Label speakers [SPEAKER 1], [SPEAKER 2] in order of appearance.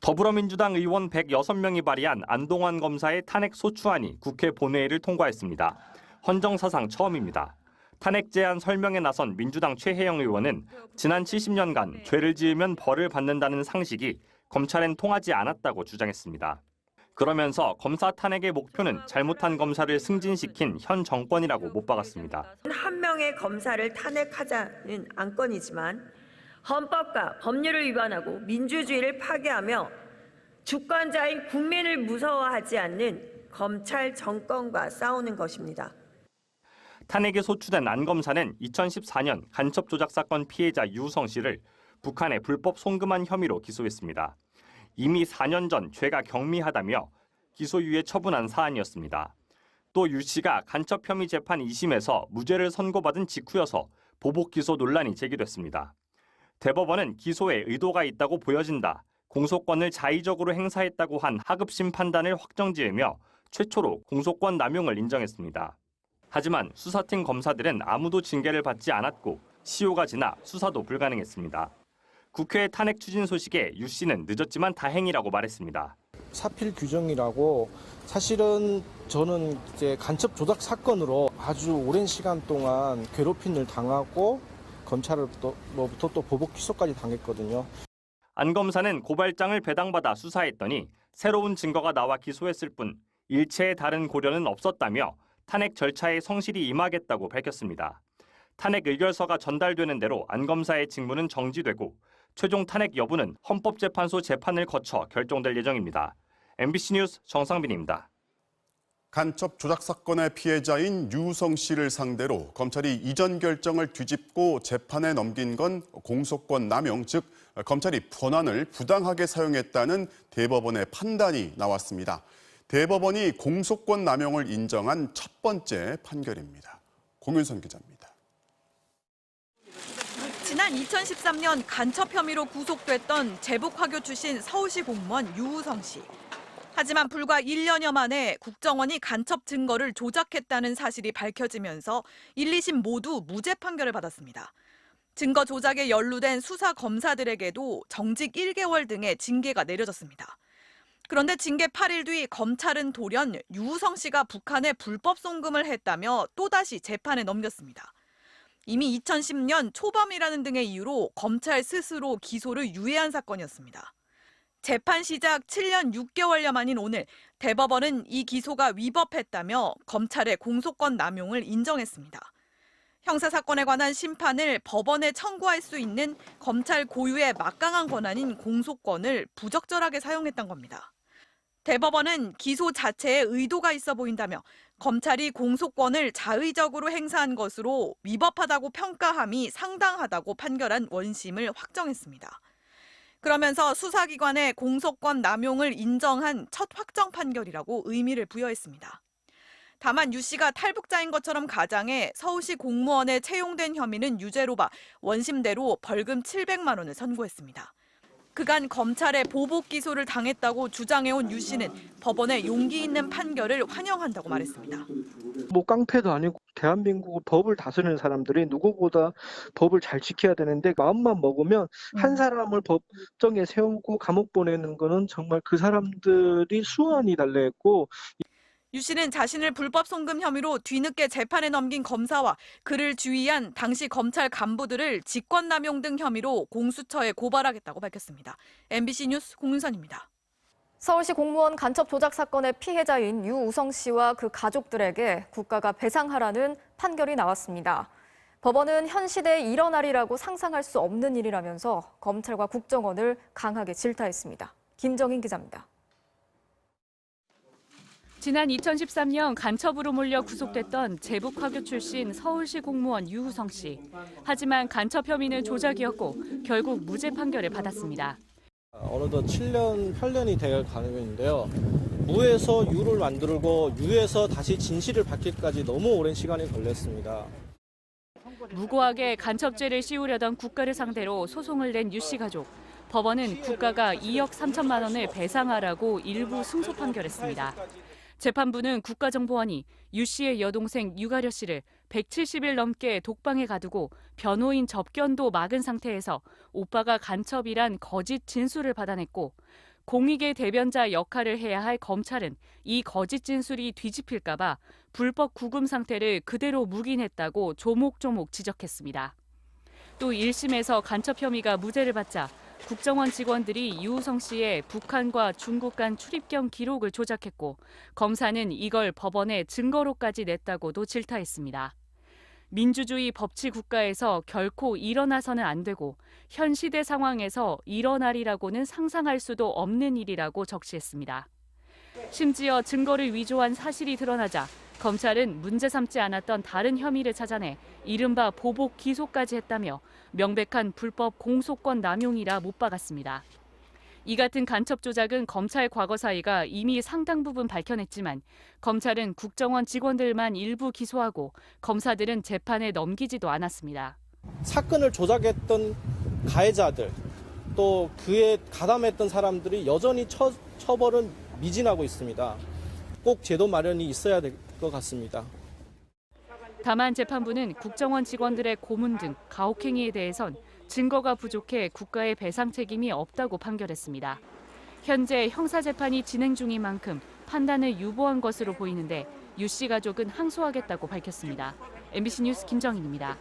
[SPEAKER 1] 더불어민주당 의원 106명이 발의한 안동환 검사의 탄핵 소추안이 국회 본회의를 통과했습니다. 헌정사상 처음입니다. 탄핵 제안 설명에 나선 민주당 최혜영 의원은 지난 70년간 죄를 지으면 벌을 받는다는 상식이 검찰엔 통하지 않았다고 주장했습니다. 그러면서 검사 탄핵의 목표는 잘못한 검사를 승진시킨 현 정권이라고 못 박았습니다.
[SPEAKER 2] 한 명의 검사를 탄핵하자는 안건이지만 헌법과 법률을 위반하고 민주주의를 파괴하며 주권자인 국민을 무서워하지 않는 검찰 정권과 싸우는 것입니다.
[SPEAKER 1] 탄핵에 소추된 안 검사는 2014년 간첩 조작 사건 피해자 유우성 씨를 북한에 불법 송금한 혐의로 기소했습니다. 이미 4년 전 죄가 경미하다며 기소유예 처분한 사안이었습니다. 또 유 씨가 간첩 혐의 재판 2심에서 무죄를 선고받은 직후여서 보복 기소 논란이 제기됐습니다. 대법원은 기소에 의도가 있다고 보여진다, 공소권을 자의적으로 행사했다고 한 하급심 판단을 확정지으며 최초로 공소권 남용을 인정했습니다. 하지만 수사팀 검사들은 아무도 징계를 받지 않았고 시효가 지나 수사도 불가능했습니다. 국회 탄핵 추진 소식에 유 씨는 늦었지만 다행이라고 말했습니다.
[SPEAKER 3] 사필 규정이라고 사실은 저는 이제 간첩 조작 사건으로 아주 오랜 시간 동안 괴롭힘을 당하고 검찰로부터 또 보복 기소까지 당했거든요.
[SPEAKER 1] 안 검사는 고발장을 배당받아 수사했더니 새로운 증거가 나와 기소했을 뿐 일체의 다른 고려는 없었다며 탄핵 절차에 성실히 임하겠다고 밝혔습니다. 탄핵 의결서가 전달되는 대로 안 검사의 직무는 정지되고 최종 탄핵 여부는 헌법재판소 재판을 거쳐 결정될 예정입니다. MBC 뉴스 정상빈입니다.
[SPEAKER 4] 간첩 조작 사건의 피해자인 유우성 씨를 상대로 검찰이 이전 결정을 뒤집고 재판에 넘긴 건 공소권 남용, 즉 검찰이 권한을 부당하게 사용했다는 대법원의 판단이 나왔습니다. 대법원이 공소권 남용을 인정한 첫 번째 판결입니다. 공윤선 기자입니다.
[SPEAKER 5] 지난 2013년 간첩 혐의로 구속됐던 제북화교 출신 서울시 공무원 유우성 씨. 하지만 불과 1년여 만에 국정원이 간첩 증거를 조작했다는 사실이 밝혀지면서 1, 2심 모두 무죄 판결을 받았습니다. 증거 조작에 연루된 수사 검사들에게도 정직 1개월 등의 징계가 내려졌습니다. 그런데 징계 8일 뒤 검찰은 돌연 유우성 씨가 북한에 불법 송금을 했다며 또다시 재판에 넘겼습니다. 이미 2010년 초범이라는 등의 이유로 검찰 스스로 기소를 유예한 사건이었습니다. 재판 시작 7년 6개월여 만인 오늘 대법원은 이 기소가 위법했다며 검찰의 공소권 남용을 인정했습니다. 형사사건에 관한 심판을 법원에 청구할 수 있는 검찰 고유의 막강한 권한인 공소권을 부적절하게 사용했던 겁니다. 대법원은 기소 자체에 의도가 있어 보인다며 검찰이 공소권을 자의적으로 행사한 것으로 위법하다고 평가함이 상당하다고 판결한 원심을 확정했습니다. 그러면서 수사기관의 공소권 남용을 인정한 첫 확정 판결이라고 의미를 부여했습니다. 다만 유 씨가 탈북자인 것처럼 가장해 서울시 공무원에 채용된 혐의는 유죄로 봐 원심대로 벌금 700만 원을 선고했습니다. 그간 검찰에 보복 기소를 당했다고 주장해온 유 씨는 법원의 용기 있는 판결을 환영한다고 말했습니다.
[SPEAKER 6] 뭐 깡패도 아니고 대한민국 법을 다스리는 사람들이 누구보다 법을 잘 지켜야 되는데 마음만 먹으면 한 사람을 법정에 세우고 감옥 보내는 거는 정말 그 사람들이 수완이 달래했고
[SPEAKER 5] 유 씨는 자신을 불법 송금 혐의로 뒤늦게 재판에 넘긴 검사와 그를 주의한 당시 검찰 간부들을 직권남용 등 혐의로 공수처에 고발하겠다고 밝혔습니다. MBC 뉴스 공윤선입니다.
[SPEAKER 7] 서울시 공무원 간첩 조작 사건의 피해자인 유우성 씨와 그 가족들에게 국가가 배상하라는 판결이 나왔습니다. 법원은 현 시대에 일어나리라고 상상할 수 없는 일이라면서 검찰과 국정원을 강하게 질타했습니다. 김정인 기자입니다.
[SPEAKER 8] 지난 2013년 간첩으로 몰려 구속됐던 제북화교 출신 서울시 공무원 유우성 씨. 하지만 간첩 혐의는 조작이었고 결국 무죄 판결을 받았습니다.
[SPEAKER 3] 어느덧 7년, 8년이 되어 가는데요. 무에서 유를 만들고 유에서 다시 진실을 밝히기까지 너무 오랜 시간이 걸렸습니다.
[SPEAKER 8] 무고하게 간첩죄를 씌우려던 국가를 상대로 소송을 낸 유 씨 가족. 법원은 국가가 2억 3천만 원을 배상하라고 일부 승소 판결했습니다. 재판부는 국가정보원이 유 씨의 여동생 유가려 씨를 170일 넘게 독방에 가두고 변호인 접견도 막은 상태에서 오빠가 간첩이란 거짓 진술을 받아냈고 공익의 대변자 역할을 해야 할 검찰은 이 거짓 진술이 뒤집힐까 봐 불법 구금 상태를 그대로 묵인했다고 조목조목 지적했습니다. 또 1심에서 간첩 혐의가 무죄를 받자 국정원 직원들이 유우성 씨의 북한과 중국 간 출입경 기록을 조작했고 검사는 이걸 법원에 증거로까지 냈다고도 질타했습니다. 민주주의 법치 국가에서 결코 일어나서는 안 되고 현 시대 상황에서 일어나리라고는 상상할 수도 없는 일이라고 적시했습니다. 심지어 증거를 위조한 사실이 드러나자 검찰은 문제 삼지 않았던 다른 혐의를 찾아내 이른바 보복 기소까지 했다며 명백한 불법 공소권 남용이라 못 박았습니다. 이 같은 간첩 조작은 검찰 과거 사이가 이미 상당 부분 밝혀냈지만 검찰은 국정원 직원들만 일부 기소하고 검사들은 재판에 넘기지도 않았습니다.
[SPEAKER 3] 사건을 조작했던 가해자들 또 그에 가담했던 사람들이 여전히 처벌은 미진하고 있습니다. 꼭 제도 마련이 있어야 될 것 같습니다.
[SPEAKER 8] 다만 재판부는 국정원 직원들의 고문 등 가혹행위에 대해선 증거가 부족해 국가의 배상 책임이 없다고 판결했습니다. 현재 형사재판이 진행 중인 만큼 판단을 유보한 것으로 보이는데 유 씨 가족은 항소하겠다고 밝혔습니다. MBC 뉴스 김정인입니다.